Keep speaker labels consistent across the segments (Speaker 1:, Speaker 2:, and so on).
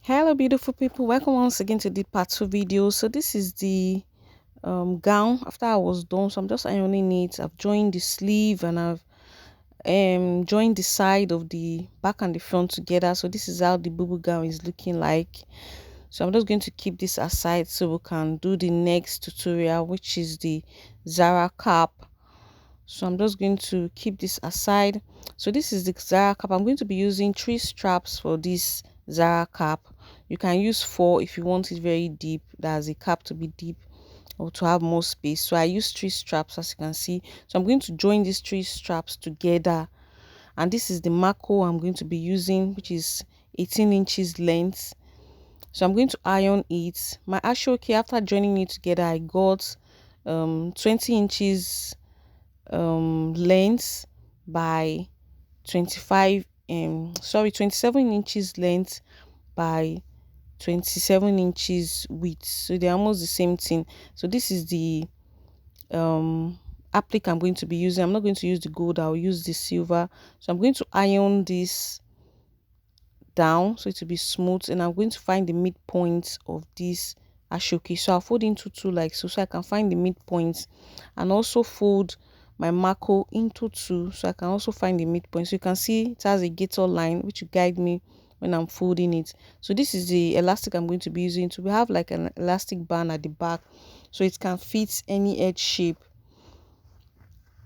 Speaker 1: Hello beautiful people, welcome once again to the part 2 video. So this is the gown after I was done, so I'm just ironing it. I've joined the sleeve and I've joined the side of the back and the front together. So this is how the boo gown is looking like. So I'm just going to keep this aside so we can do the next tutorial, which is the Zara cap. So I'm just going to keep this aside. So this is the Zara cap. I'm going to be using 3 straps for this Zara cap. You can use 4 if you want it very deep. That's a cap to be deep or to have more space. So I use 3 straps, as you can see. So I'm going to join these 3 straps together, and this is the Mako I'm going to be using, which is 18 inches length. So I'm going to iron it. My asooke, after joining it together, I got 20 inches length by 27 inches length by 27 inches width. So they're almost the same thing. So this is the applique I'm going to be using. I'm not going to use the gold, I'll use the silver. So I'm going to iron this down so it will be smooth, and I'm going to find the midpoint of this asooke. So I'll fold into 2 like so I can find the midpoint, and also fold my Mako into 2 so I can also find the midpoint. So you can see it has a gator line which will guide me when I'm folding it. So this is the elastic I'm going to be using. So we have like an elastic band at the back so it can fit any edge shape.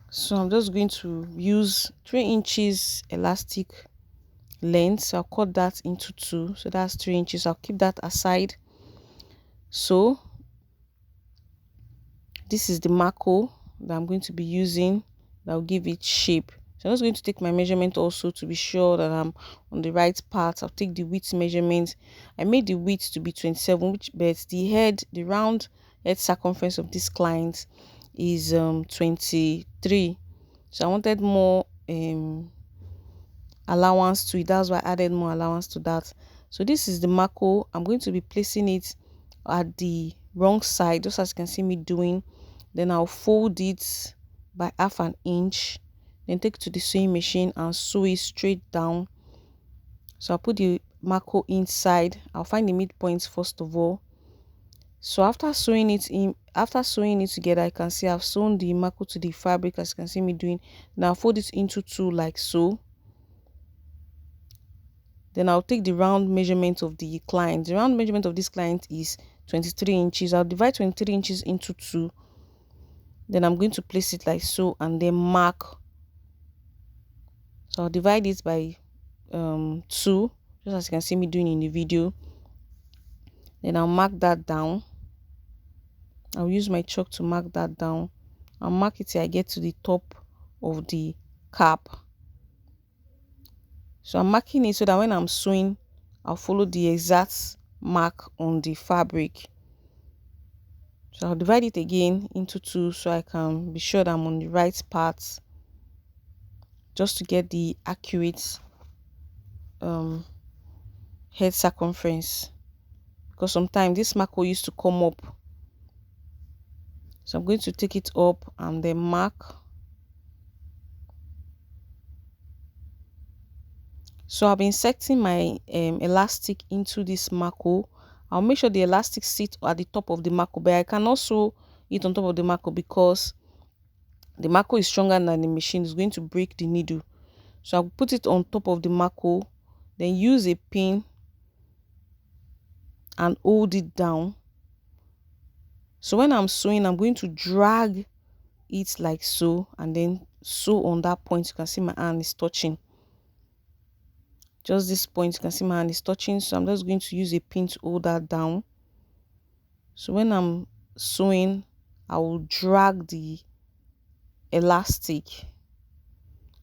Speaker 1: So I'm just going to use 3 inches elastic length, so I'll cut that into 2, so that's 3 inches. I'll keep that aside. So this is the Mako that I'm going to be using that will give it shape. So I'm just going to take my measurement also to be sure that I'm on the right part. I'll take the width measurement. I made the width to be 27, but the round head circumference of this client is 23. So I wanted more allowance to it. That's why I added more allowance to that. So this is the Mako. I'm going to be placing it at the wrong side, just as you can see me doing. Then I'll fold it by half an inch, then take it to the sewing machine and sew it straight down. So I'll put the Mako inside. I'll find the midpoint first of all. So after sewing it together, I can see I've sewn the Mako to the fabric, as you can see me doing. Now fold it into 2 like so. Then I'll take the round measurement of the client. The round measurement of this client is 23 inches. I'll divide 23 inches into 2. Then I'm going to place it like so and then mark. So I'll divide it by 2, just as you can see me doing in the video. Then I'll mark that down. I'll use my chalk to mark that down. I'll mark it till I get to the top of the cap. So I'm marking it so that when I'm sewing, I'll follow the exact mark on the fabric. So I'll divide it again into 2 so I can be sure that I'm on the right part, just to get the accurate head circumference, because sometimes this Mako used to come up. So I'm going to take it up and then mark. So I'll be inserting my elastic into this Mako. I'll make sure the elastic sits at the top of the Mako, but I can also it on top of the Mako because the Mako is stronger than the machine. It's going to break the needle. So I'll put it on top of the Mako, then use a pin and hold it down. So when I'm sewing, I'm going to drag it like so and then sew on that point. You can see my hand is touching. Just this point, you can see my hand is touching. So I'm just going to use a pin to hold that down. So when I'm sewing, I will drag the elastic.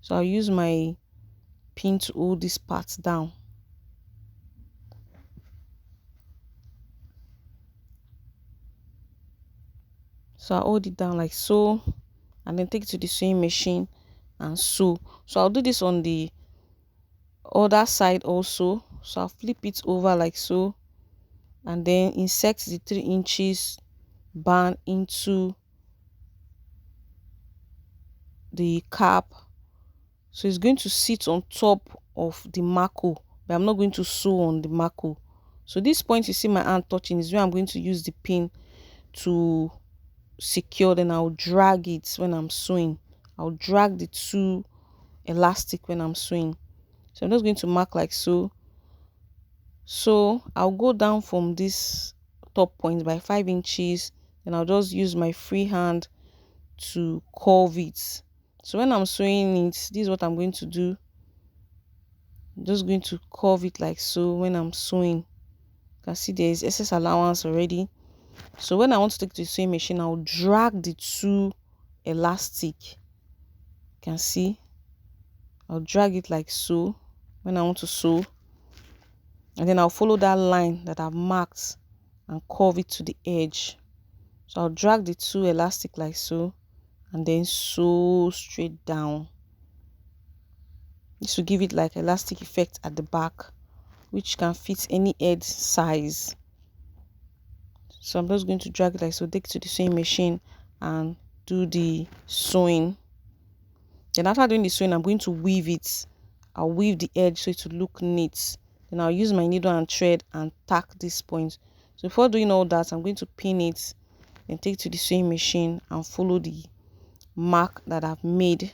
Speaker 1: So I'll use my pin to hold this part down. So I'll hold it down like so and then take it to the sewing machine and sew. So I'll do this on the other side also. So I'll flip it over like so and then insert the 3 inches band into the cap. So it's going to sit on top of the Mako, but I'm not going to sew on the Mako. So this point you see my hand touching is where I'm going to use the pin to secure. Then I'll drag it when I'm sewing. I'll drag the two elastic when I'm sewing. So I'm just going to mark like so. So I'll go down from this top point by 5 inches. Then I'll just use my free hand to curve it. So when I'm sewing it, this is what I'm going to do. I'm just going to curve it like so when I'm sewing. You can see there is excess allowance already. So when I want to take to the sewing machine, I'll drag the two elastic. You can see I'll drag it like so when I want to sew, and then I'll follow that line that I've marked and curve it to the edge. So I'll drag the two elastic like so and then sew straight down. This will give it like elastic effect at the back, which can fit any head size. So I'm just going to drag it like so, take it to the sewing machine and do the sewing. Then after doing the sewing, I'm going to weave it. I'll weave the edge so it will look neat. Then I'll use my needle and thread and tack this point. So before doing all that, I'm going to pin it, then take it to the sewing machine and follow the mark that I've made.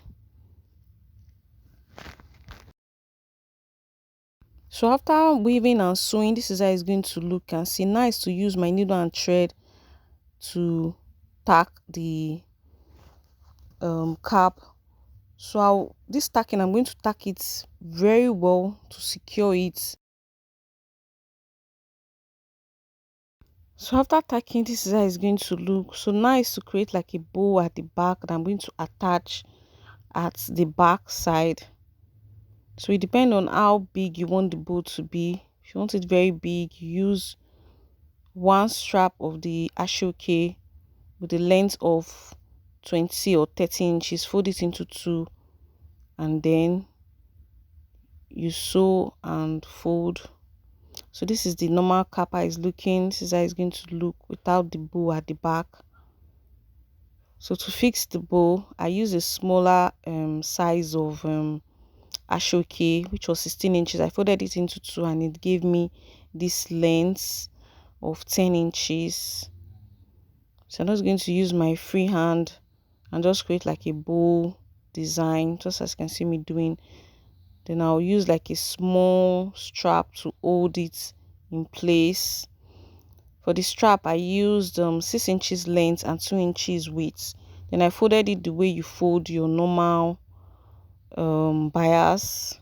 Speaker 1: So after weaving and sewing, this is how it's going to look. And see, nice to use my needle and thread to tack the cap. So this tacking, I'm going to tack it very well to secure it. So after tacking, this is how it's going to look. So nice to create like a bow at the back that I'm going to attach at the back side. So it depends on how big you want the bow to be. If you want it very big, use one strap of the asooke with the length of 20 or 30 inches, fold it into two, and then you sew and fold. So this is the normal cap is looking. This is how it's going to look without the bow at the back. So to fix the bow, I use a smaller size of asooke, which was 16 inches. I folded it into two and it gave me this length of 10 inches. So I'm just going to use my free hand and just create like a bow design, just as you can see me doing. Then I'll use like a small strap to hold it in place. For the strap, I used 6 inches length and 2 inches width. Then I folded it the way you fold your normal bias.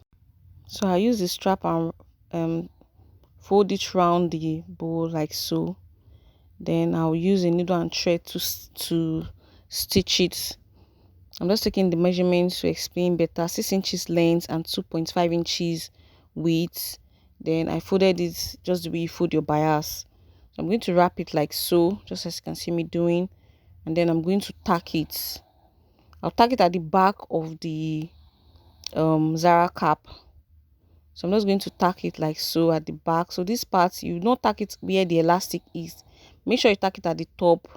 Speaker 1: So I use the strap and fold it round the bow like so. Then I'll use a needle and thread to stitch it. I'm just taking the measurements to explain better. 6 inches length and 2.5 inches width. Then I folded it just the way you fold your bias. So I'm going to wrap it like so, just as you can see me doing, and then I'm going to tack it. I'll tack it at the back of the Zara cap. So I'm just going to tack it like so at the back. So this part, you don't tack it where the elastic is. Make sure you tack it at the top,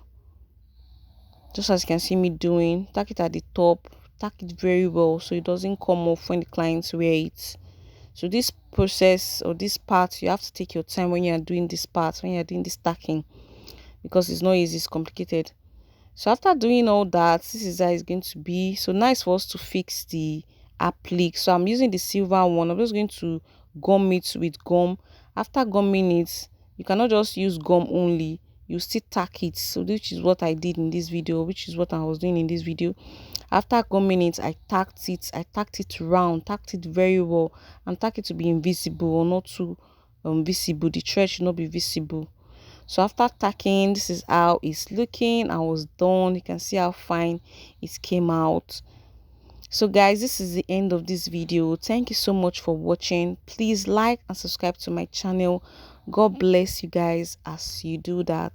Speaker 1: just as you can see me doing. Tack it at the top, tack it very well so it doesn't come off when the clients wear it. So this process or this part, you have to take your time when you are doing this part, when you are doing this tacking, because it's not easy, it's complicated. So after doing all that, this is how it's going to be. So nice for us to fix the applique. So I'm using the silver one. I'm just going to gum it with gum. After gumming it, you cannot just use gum only, you still tack it. So which is what I did in this video, which is what I was doing in this video. After gumming it, I tacked it round, tacked it very well, and tack it to be invisible or not too visible. The thread should not be visible. So after tacking, this is how it's looking. I was done. You can see how fine it came out. So guys, this is the end of this video. Thank you so much for watching. Please like and subscribe to my channel. God bless you guys as you do that.